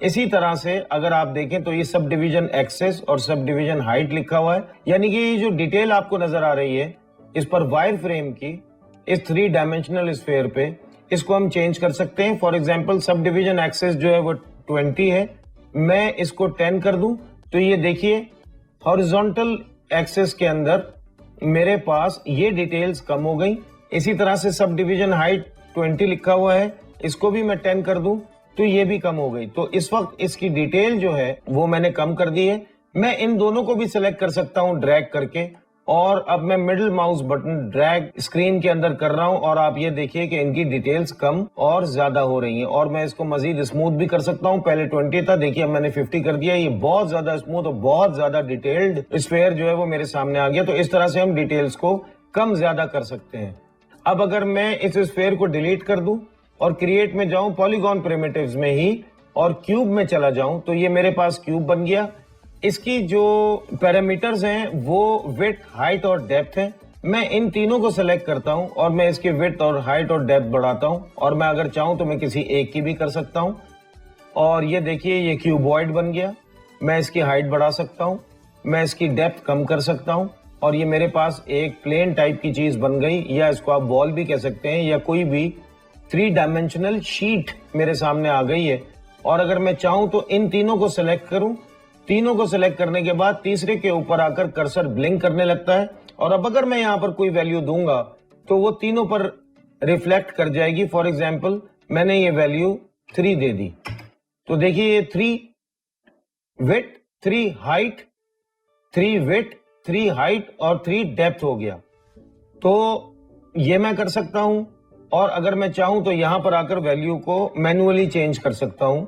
اسی طرح سے اگر آپ دیکھیں تو یہ سب ڈویژن ایکسس اور سب ڈویژن ہائٹ لکھا ہوا ہے، یعنی کہ یہ جو ڈیٹیل آپ کو نظر آ رہی ہے اس پر وائر فریم کی اس 3 ڈائمینشنل اسفیئر پہ، اس کو ہم چینج کر سکتے ہیں. For example sub division access جو ہے وہ 20 ہے، میں اس کو 10 کر دوں تو یہ دیکھیے ہاریزونٹل ایکسس کے اندر میرے پاس یہ ڈیٹیلز کم ہو گئی. اسی طرح سے سب ڈویژن ہائٹ 20 لکھا ہوا ہے، اس کو بھی میں 10 کر دوں تو یہ بھی کم ہو گئی. تو اس وقت اس کی ڈیٹیل جو ہے وہ میں نے کم کر دی ہے. میں ان دونوں کو بھی سلیکٹ کر سکتا ہوں ڈریگ کر کے، اور اب میں middle mouse button drag screen کے اندر کر رہا ہوں اور آپ یہ دیکھیے کہ ان کی ڈیٹیلز کم اور زیادہ ہو رہی ہیں. اور میں اس کو مزید اسموتھ بھی کر سکتا ہوں. پہلے 20 تھا، دیکھیے اب میں نے 50 کر دیا. یہ بہت زیادہ اسموتھ اور بہت زیادہ ڈیٹیلڈ اسفیئر جو ہے وہ میرے سامنے آ گیا. تو اس طرح سے ہم ڈیٹیلز کو کم زیادہ کر سکتے ہیں. اب اگر میں اس اسفیئر کو ڈیلیٹ کر دوں اور کریٹ میں جاؤں پالیگون پریمیٹیوز میں ہی اور کیوب میں چلا جاؤں تو یہ میرے پاس کیوب بن گیا. اس کی جو پیرامیٹرز ہیں وہ وڈتھ، ہائٹ اور ڈیپتھ ہیں. میں ان تینوں کو سلیکٹ کرتا ہوں اور میں اس کی وڈتھ اور ہائٹ اور ڈیپتھ بڑھاتا ہوں، اور میں اگر چاہوں تو میں کسی ایک کی بھی کر سکتا ہوں. اور یہ دیکھیے یہ کیوبوائڈ بن گیا. میں اس کی ہائٹ بڑھا سکتا ہوں، میں اس کی ڈیپتھ کم کر سکتا ہوں، اور یہ میرے پاس ایک پلین ٹائپ کی چیز بن گئی، یا اس کو آپ بال بھی کہہ سکتے ہیں، یا کوئی بھی 3 ڈائمینشنل شیٹ میرے سامنے آ گئی ہے. اور اگر میں چاہوں تو ان تینوں کو سلیکٹ کروں، تینوں کو سلیکٹ کرنے کے بعد تیسرے کے اوپر آ کر کرسر بلنک کرنے لگتا ہے. اور اب اگر میں یہاں پر کوئی ویلیو دوں گا تو وہ تینوں پر ریفلیکٹ کر جائے گی. فار ایگزامپل میں نے یہ ویلیو 3 دے دی تو دیکھیے یہ 3 وڈتھ، 3 ہائٹ، 3 وڈتھ، 3 ہائٹ اور 3 ڈیپتھ ہو گیا. تو یہ میں کر سکتا ہوں. اور اگر میں چاہوں تو یہاں پر آ کر ویلیو کو مینولی چینج کر سکتا ہوں،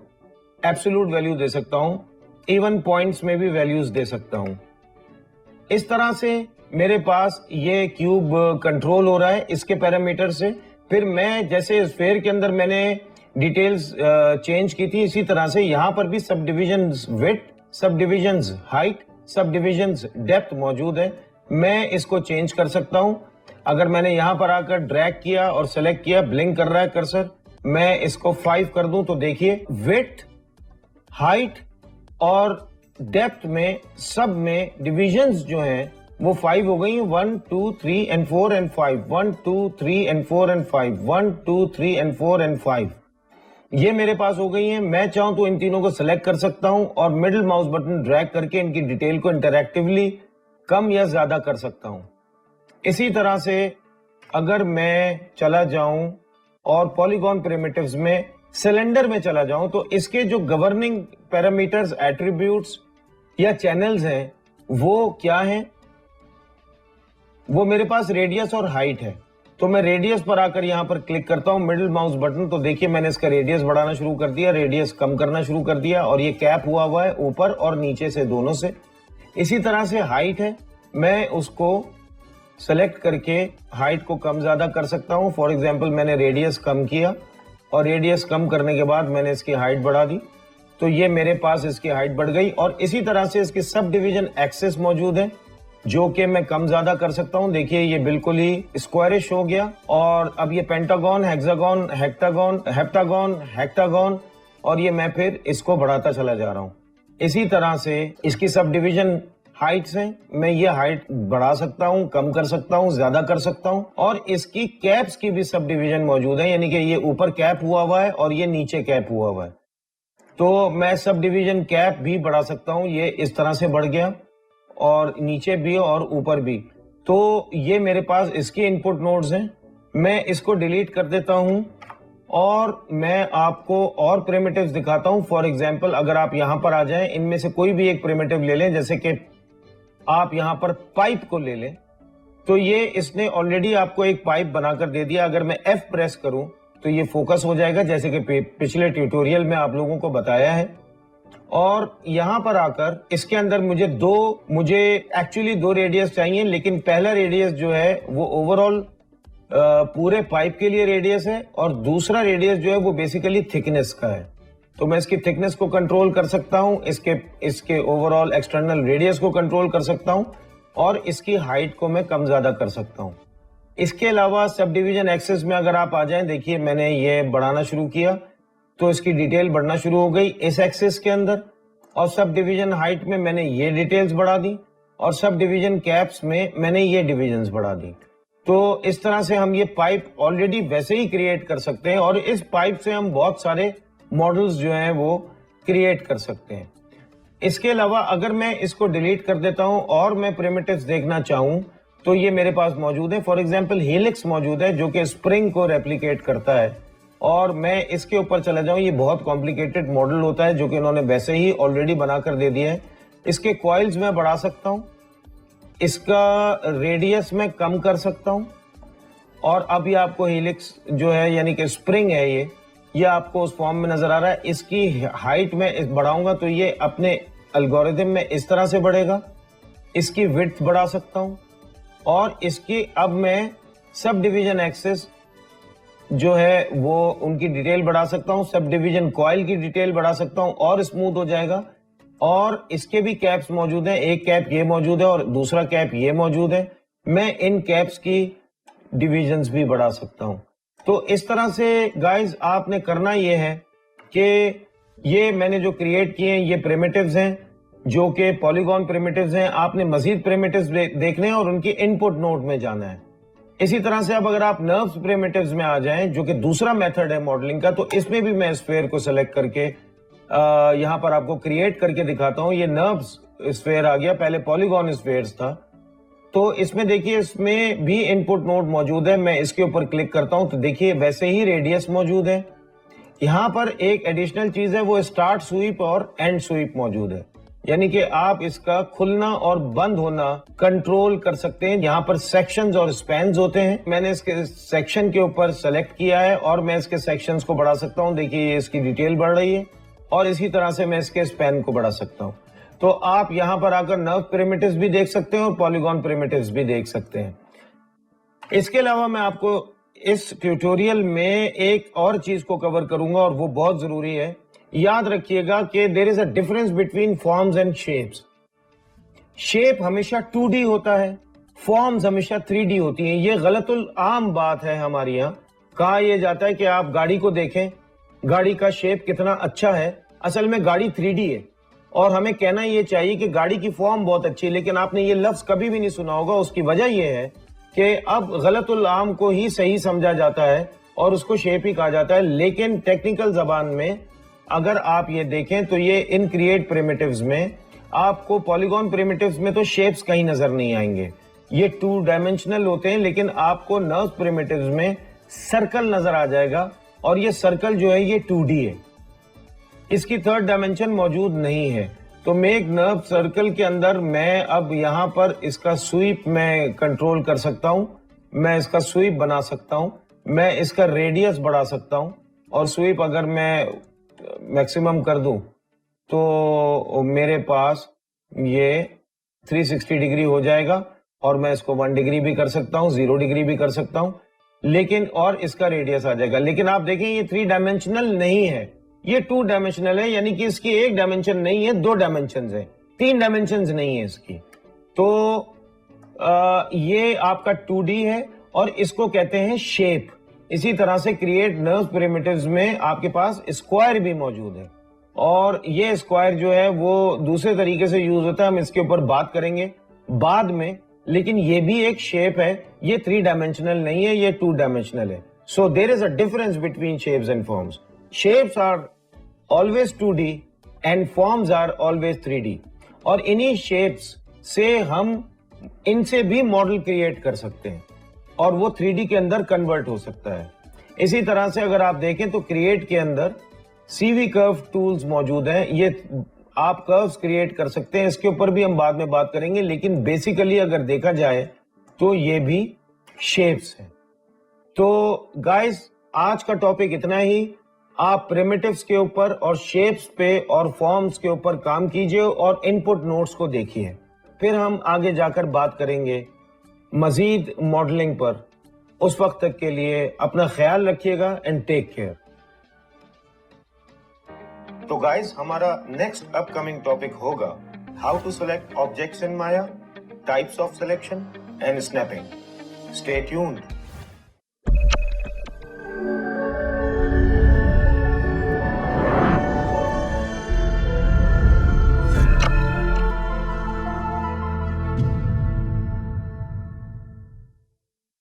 ایبسولوٹ ویلیو دے سکتا ہوں، ایون پوائنٹس میں بھی ویلیوز دے سکتا ہوں. اس طرح سے میرے پاس یہ کیوب کنٹرول ہو رہا ہے اس کے پیرامیٹر سے. پھر میں جیسے اسفیئر کے اندر میں نے ڈیٹیلز چینج کی تھی، اسی طرح سے یہاں پر بھی سب ڈویژنز وڈتھ، سب ڈویژنز ہائٹ، سب ڈویژنز ڈیپتھ موجود ہے. میں اس کو چینج کر سکتا ہوں. اگر میں نے یہاں پر آ کر ڈریگ کیا اور سلیکٹ کیا، بلنک کر رہا ہے کرسر، میں اس کو 5 کر دوں تو دیکھیے وڈتھ، ہائٹ اور ڈیپتھ میں سب میں ڈویژنز جو ہیں وہ 5 ہو گئی ہیں. 1 2 3 and 4 and 5، 1 2 3 and 4 and 5، 1 2 3 and 4 and 5 یہ میرے پاس ہو گئی ہیں. میں چاہوں تو ان تینوں کو سلیکٹ کر سکتا ہوں اور مڈل ماؤس بٹن ڈریگ کر کے ان کی ڈیٹیل کو انٹریکٹیولی کم یا زیادہ کر سکتا ہوں. اسی طرح سے اگر میں چلا جاؤں اور پالیگون پریمیٹیوز میں سلنڈر میں چلا جاؤں تو اس کے جو گورننگ پیرامیٹرز، ایٹریبیوٹس یا چینلز ہیں وہ کیا ہیں؟ وہ میرے پاس ریڈیس اور ہائٹ ہے. تو میں ریڈیس پر آ کر یہاں پر کلک کرتا ہوں مڈل ماؤس بٹن تو دیکھیے میں نے اس کا ریڈیس بڑھانا شروع کر دیا، ریڈیس کم کرنا شروع کر دیا، اور یہ کیپ ہوا ہے اوپر اور نیچے سے دونوں سے. اسی طرح سے ہائٹ ہے، میں اس کو سلیکٹ کر کے ہائٹ کو کم زیادہ کر سکتا ہوں. فار ایگزامپل میں نے ریڈیس کم کیا اور ریڈیس کم کرنے کے بعد میں نے اس کی ہائٹ بڑھا دی تو یہ میرے پاس اس کی ہائٹ بڑھ گئی. اور اسی طرح سے اس کی سب ڈویژن ایکسس موجود ہے جو کہ میں کم زیادہ کر سکتا ہوں. دیکھیے یہ بالکل ہی اسکوائرش ہو گیا، اور اب یہ پینٹاگون، ہیگزاگون، ہیکٹاگون، ہیپٹاگون، ہیکٹاگون، اور یہ میں پھر اس کو بڑھاتا چلا جا رہا ہوں. اسی طرح سے اس کی سب ڈویژن ہائٹس ہیں، میں یہ ہائٹ بڑھا سکتا ہوں، کم کر سکتا ہوں، زیادہ کر سکتا ہوں. اور اس کی کیپس کی بھی سب ڈویژن موجود ہے، یعنی کہ یہ اوپر کیپ ہوا ہے اور یہ نیچے کیپ ہوا ہے. تو میں سب ڈویژن کیپ بھی بڑھا سکتا ہوں. یہ اس طرح سے بڑھ گیا اور نیچے بھی اور اوپر بھی. تو یہ میرے پاس اس کی ان پٹ نوڈز ہیں. میں اس کو ڈیلیٹ کر دیتا ہوں اور میں آپ کو اور پریمیٹیوز دکھاتا ہوں. فار ایگزامپل اگر آپ یہاں پر آ جائیں، ان میں سے کوئی بھی ایک پریمیٹیو لے لیں، جیسے کہ آپ یہاں پر پائپ کو لے لیں تو یہ اس نے آلریڈی آپ کو ایک پائپ بنا کر دے دیا. اگر میں F پریس کروں تو یہ فوکس ہو جائے گا، جیسے کہ پچھلے ٹیوٹوریل میں آپ لوگوں کو بتایا ہے. اور یہاں پر آ کر اس کے اندر مجھے ایکچولی 2 ریڈیس چاہیے، لیکن پہلا ریڈیس جو ہے وہ اوور آل پورے پائپ کے لیے ریڈیس ہے، اور دوسرا ریڈیس جو ہے وہ بیسیکلی تھکنس کا ہے. تو میں اس کی تھکنس کو کنٹرول کر سکتا ہوں، اس کے اوور آل ایکسٹرنل ریڈیس کو کنٹرول کر سکتا ہوں، اور اس کی ہائٹ کو میں کم زیادہ کر سکتا ہوں. اس کے علاوہ سب ڈویژن ایکسس میں اگر آپ آ جائیں، دیکھیے میں نے یہ بڑھانا شروع کیا تو اس کی ڈیٹیل بڑھنا شروع ہو گئی اس ایکسس کے اندر, اور سب ڈویژن ہائٹ میں میں نے یہ ڈیٹیلز بڑھا دی, اور سب ڈویژن کیپس میں میں نے یہ ڈویژنز بڑھا دی. تو اس طرح سے ہم یہ پائپ آلریڈی ویسے ہی کریٹ کر سکتے ہیں, اور اس پائپ سے ہم بہت سارے ماڈلز جو ہیں وہ کریٹ کر سکتے ہیں. اس کے علاوہ اگر میں اس کو ڈیلیٹ کر دیتا ہوں اور میں پریمیٹیوز دیکھنا چاہوں تو یہ میرے پاس موجود ہے. فار ایگزامپل ہیلکس موجود ہے جو کہ اسپرنگ کو ریپلیکیٹ کرتا ہے, اور میں اس کے اوپر چلا جاؤں, یہ بہت کمپلیکیٹڈ ماڈل ہوتا ہے جو کہ انہوں نے ویسے ہی آلریڈی بنا کر دے دیا ہے. اس کے کوائلز میں بڑھا سکتا ہوں, اس کا ریڈیس میں کم کر سکتا ہوں, اور اب یہ آپ کو ہیلکس جو ہے یعنی کہ اسپرنگ ہے یہ آپ کو اس فارم میں نظر آ رہا ہے. اس کی ہائٹ میں بڑھاؤں گا تو یہ اپنے الگوریدم میں اس طرح سے بڑھے گا. اس کی وڈتھ بڑھا سکتا ہوں, اور اس کی اب میں سب ڈویژن ایکسس جو ہے وہ ان کی ڈیٹیل بڑھا سکتا ہوں, سب ڈویژن کوائل کی ڈیٹیل بڑھا سکتا ہوں, اور اسموتھ ہو جائے گا. اور اس کے بھی کیپس موجود ہیں, ایک کیپ یہ موجود ہے اور دوسرا کیپ یہ موجود ہے. میں ان کیپس کی ڈویژنز بھی بڑھا سکتا ہوں. تو اس طرح سے گائز آپ نے کرنا یہ ہے کہ یہ میں نے جو کریٹ کیے ہیں یہ پریمیٹیوز ہیں جو کہ پالیگون پریمیٹیوز ہیں. آپ نے مزید پریمیٹیوز دیکھنے ہیں اور ان کی ان پٹ نوڈ میں جانا ہے. اسی طرح سے اب اگر آپ نروز پریمیٹیوز میں آ جائیں جو کہ دوسرا میتھڈ ہے ماڈلنگ کا, تو اس میں بھی میں اسفیئر کو سلیکٹ کر کے یہاں پر آپ کو کریٹ کر کے دکھاتا ہوں. یہ نروز اسفیئر آ گیا, پہلے پالیگون اسفیئرز تھا. تو اس میں دیکھیے اس میں بھی ان پٹ نوڈ موجود ہے. میں اس کے اوپر کلک کرتا ہوں تو دیکھیے ویسے ہی ریڈیس موجود ہے. یہاں پر ایک ایڈیشنل چیز ہے, وہ اسٹارٹ سویپ اور اینڈ سویپ موجود ہے, یعنی کہ آپ اس کا کھلنا اور بند ہونا کنٹرول کر سکتے ہیں. یہاں پر سیکشنز اور سپینز ہوتے ہیں. میں نے اس کے سیکشن کے اوپر سلیکٹ کیا ہے اور میں اس کے سیکشنز کو بڑھا سکتا ہوں. دیکھیے یہ اس کی ڈیٹیل بڑھ رہی ہے, اور اسی طرح سے میں اس کے سپین کو بڑھا سکتا ہوں. تو آپ یہاں پر آ کر نرو پریمیٹیوز بھی دیکھ سکتے ہیں اور پالیگون پریمیٹیوز بھی دیکھ سکتے ہیں. اس کے علاوہ میں آپ کو اس ٹیوٹوریل میں ایک اور چیز کو کور کروں گا, اور وہ بہت ضروری ہے. یاد رکھیے گا کہ there is a difference between forms and shapes. Shape ہمیشہ 2D ہوتا ہے, فارمز ہمیشہ 3D ہوتی ہیں. یہ غلط العام بات ہے ہمارے یہاں. کہا یہ جاتا ہے کہ آپ گاڑی کو دیکھیں, گاڑی کا شیپ کتنا اچھا ہے, اصل میں گاڑی 3D ہے. اور ہمیں کہنا یہ چاہیے کہ گاڑی کی فارم بہت اچھی ہے, لیکن آپ نے یہ لفظ کبھی بھی نہیں سنا ہوگا. اس کی وجہ یہ ہے کہ اب غلط العام کو ہی صحیح سمجھا جاتا ہے اور اس کو شیپ ہی کہا جاتا ہے. لیکن ٹیکنیکل زبان میں اگر آپ یہ دیکھیں تو یہ ان کریٹ پریمیٹیوز میں آپ کو پالیگون پریمیٹیوز میں تو شیپس کہیں نظر نہیں آئیں گے, یہ 2 ڈائمینشنل ہوتے ہیں. لیکن آپ کو نروز پریمیٹیوز میں سرکل نظر آ جائے گا, اور یہ سرکل جو ہے یہ 2D ہے, اس کی 3rd ڈائمینشن موجود نہیں ہے. تو میں ایک نرو سرکل کے اندر میں اب یہاں پر اس کا سویپ میں کنٹرول کر سکتا ہوں, میں اس کا سویپ بنا سکتا ہوں, میں اس کا ریڈیس بڑھا سکتا ہوں, اور سویپ اگر میں میکسیمم کر دوں تو میرے پاس یہ 360 ڈگری ہو جائے گا, اور میں اس کو 1 ڈگری بھی کر سکتا ہوں, 0 ڈگری بھی کر سکتا ہوں, لیکن اور اس کا ریڈیس آ جائے گا. لیکن آپ دیکھیں یہ 3 ڈائمینشنل نہیں ہے, یہ 2 ڈائمینشنل ہے, یعنی کہ اس کی ایک ڈائمینشن نہیں ہے, 2 ڈائمینشنز ہیں, 3 ڈائمینشنز نہیں ہے اس کی. تو یہ آپ کا 2D ہے, اور اس کو کہتے ہیں شیپ. اسی طرح سے کریٹ نروز پریمیٹیوز میں آپ کے پاس اسکوائر بھی موجود ہے, اور یہ اسکوائر جو ہے وہ دوسرے طریقے سے یوز ہوتا ہے, ہم اس کے اوپر بات کریں گے بعد میں. لیکن یہ بھی ایک شیپ ہے, یہ 3 ڈائمینشنل نہیں ہے, یہ 2 ڈائمینشنل ہے. So there is a difference between shapes and forms. Shapes are always 2D and forms are always 3D. اور انہی shapes سے ہم ان سے بھی ماڈل کریٹ کر سکتے ہیں, اور وہ 3D کے اندر کنورٹ ہو سکتا ہے. اسی طرح سے اگر آپ دیکھیں تو کریٹ کے اندر CV curve tools موجود ہیں, یہ آپ curves کریٹ کر سکتے ہیں. اس کے اوپر بھی ہم بعد میں بات کریں گے, لیکن بیسیکلی اگر دیکھا جائے تو یہ بھی shapes ہیں. تو گائز آج کا ٹاپک اتنا ہی. آپ پریمیٹیوز کے اوپر اور شیپس پہ اور فارمز کے اوپر کام کیجئے اور ان پٹ نوٹس کو دیکھیے. پھر ہم آگے جا کر بات کریں گے مزید ماڈلنگ پر. اس وقت تک کے لیے اپنا خیال رکھیے گا اینڈ ٹیک کیئر. تو گائز ہمارا نیکسٹ اپ کمنگ ٹاپک ہوگا how to select objects in Maya, types of selection and snapping. Stay tuned.